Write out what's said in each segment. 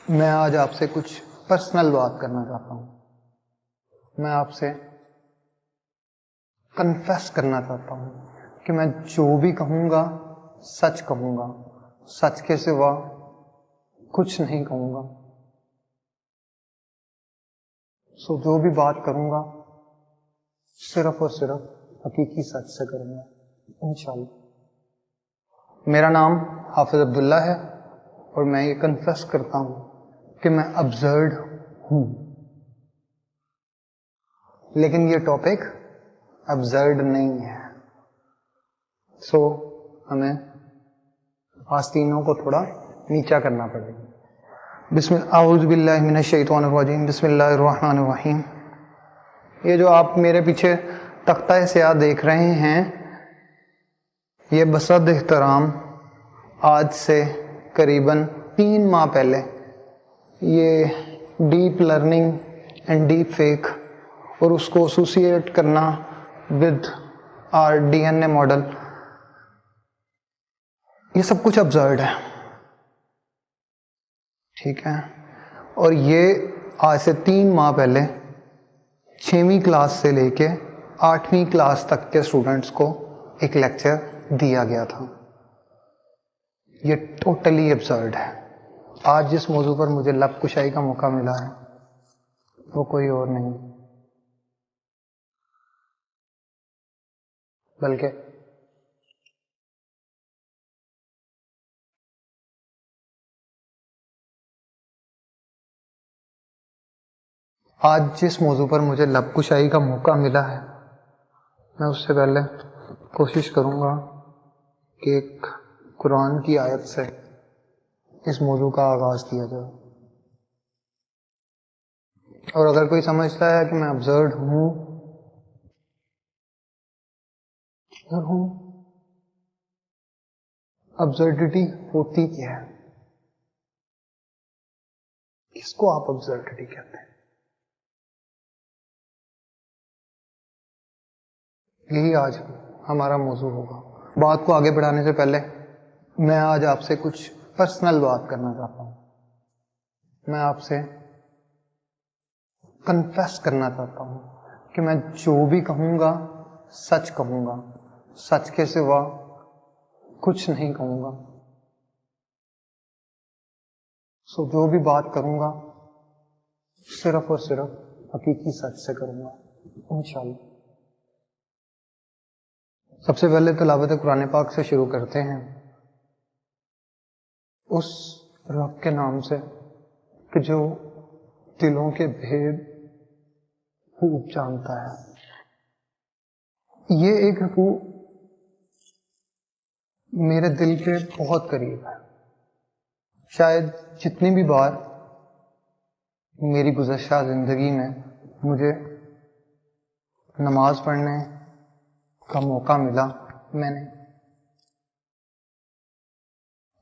میں آج آپ سے کچھ پرسنل بات کرنا چاہتا ہوں. میں آپ سے کنفیس کرنا چاہتا ہوں کہ میں جو بھی کہوں گا سچ کہوں گا، سچ کے سوا کچھ نہیں کہوں گا. جو بھی بات کروں گا صرف اور صرف حقیقی سچ سے کروں گا انشاءاللہ. میرا نام حافظ عبداللہ ہے اور میں یہ کنفیس کرتا ہوں کہ میں ابزرڈ ہوں، لیکن یہ ٹاپک ابزرڈ نہیں ہے. ہمیں آستینوں کو تھوڑا نیچا کرنا پڑے گا. اعوذ باللہ من الشیطان الرجیم، بسم اللہ الرحمن الرحیم. یہ جو آپ میرے پیچھے تختہ سیاہ دیکھ رہے ہیں، یہ بصد احترام آج سے قریباً 3 ماہ پہلے یہ deep learning and deep fake اور اس کو ایسوسیٹ کرنا ود آر DNA ماڈل، یہ سب کچھ ابزرڈ ہے، ٹھیک ہے. اور یہ آج سے 3 ماہ پہلے 6ویں کلاس سے لے کے 8ویں کلاس تک کے اسٹوڈنٹس کو ایک لیکچر دیا گیا تھا. یہ ٹوٹلی ابزرڈ ہے. آج جس موضوع پر مجھے لب کشائی کا موقع ملا ہے وہ کوئی اور نہیں بلکہ لب کشائی کا موقع ملا ہے، میں اس سے پہلے کوشش کروں گا کہ ایک قرآن کی آیت سے اس موضوع کا آغاز کیا جائے. اور اگر کوئی سمجھتا ہے کہ میں ابزرڈ ہوں اور ہوں، ابزرڈٹی ہوتی کیا ہے؟ کس کو آپ ابزرڈٹی کہتے ہیں؟ یہی آج ہمارا موضوع ہوگا. بات کو آگے بڑھانے سے پہلے میں آج آپ سے کچھ پرسنل بات کرنا چاہتا ہوں. میں آپ سے کنفیس کرنا چاہتا ہوں کہ میں جو بھی کہوں گا سچ کہوں گا، سچ کے سوا کچھ نہیں کہوں گا. جو بھی بات کروں گا صرف اور صرف حقیقی سچ سے کروں گا انشاءاللہ. سب سے پہلے تلاوت قرآن پاک سے شروع کرتے ہیں، اس رب کے نام سے کہ جو دلوں کے بھید خوب جانتا ہے. یہ ایک حقوق میرے دل کے بہت قریب ہے. شاید جتنی بھی بار میری گزشتہ زندگی میں مجھے نماز پڑھنے کا موقع ملا، میں نے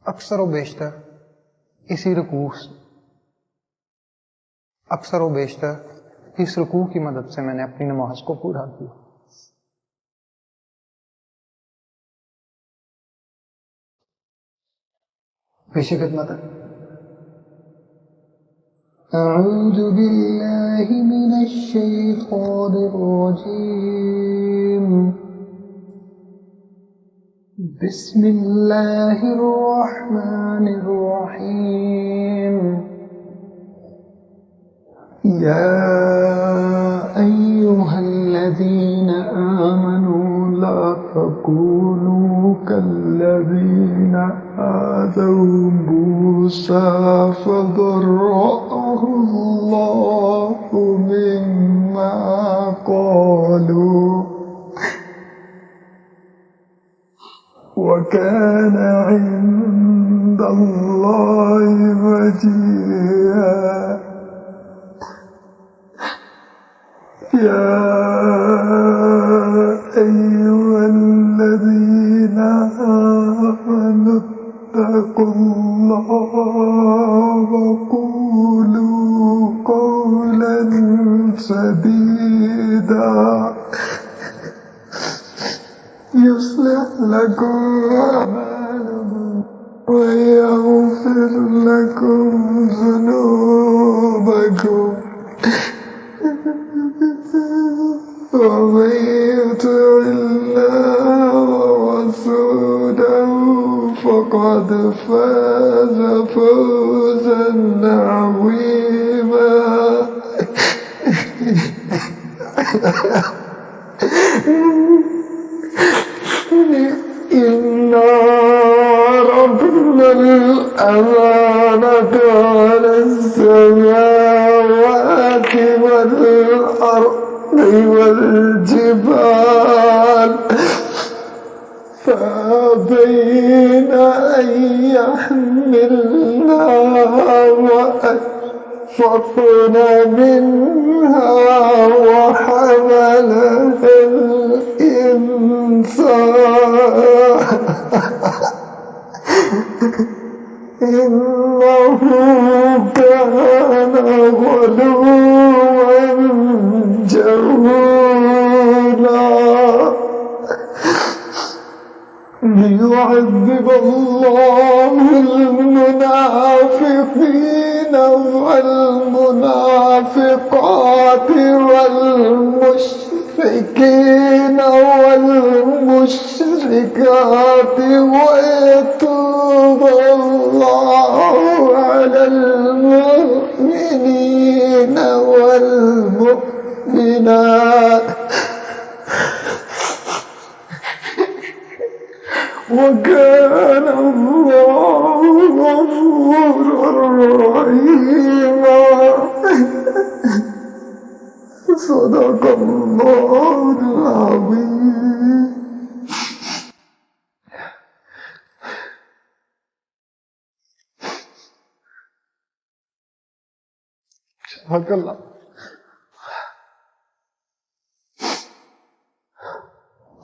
اکثر و بیشتر اس رکوع کی مدد سے میں نے اپنی نماز کو پورا کیا. پیش خدمت اعوذ باللہ من الشیطان الرجیم، بسم اللہ الرحمن الرحیم. یا ایہا الذین آمنوا لا تکونوا کالذین آذوا موسیٰ فبرأہ اللہ مما قالوا وَكَانَ عِندَ اللَّهِ وَجِيهًا. يَا أَيُّهَا الَّذِينَ آمَنُوا اتَّقُوا اللَّهَ وَقُولُوا قَوْلًا سَدِيدًا يصلح لكم أعمالكم ويغفر ويغفر لكم ذنوبكم ومن يطع الله ورسوله فقد فاز فوزا عظيما. إنا عرضنا الأمانة على السماوات والأرض والجبال فأبين أن يحملنها وأشفقن منها وحملها الإنسان إنه كان ظلوما جهولا. ليعذب الله المنافقين والمنافقات والمشركين والمشركات ويتوب الله على المؤمنين والمؤمنات وكان الله غفورا رحيما. صدق الله العظيم. صدق الله.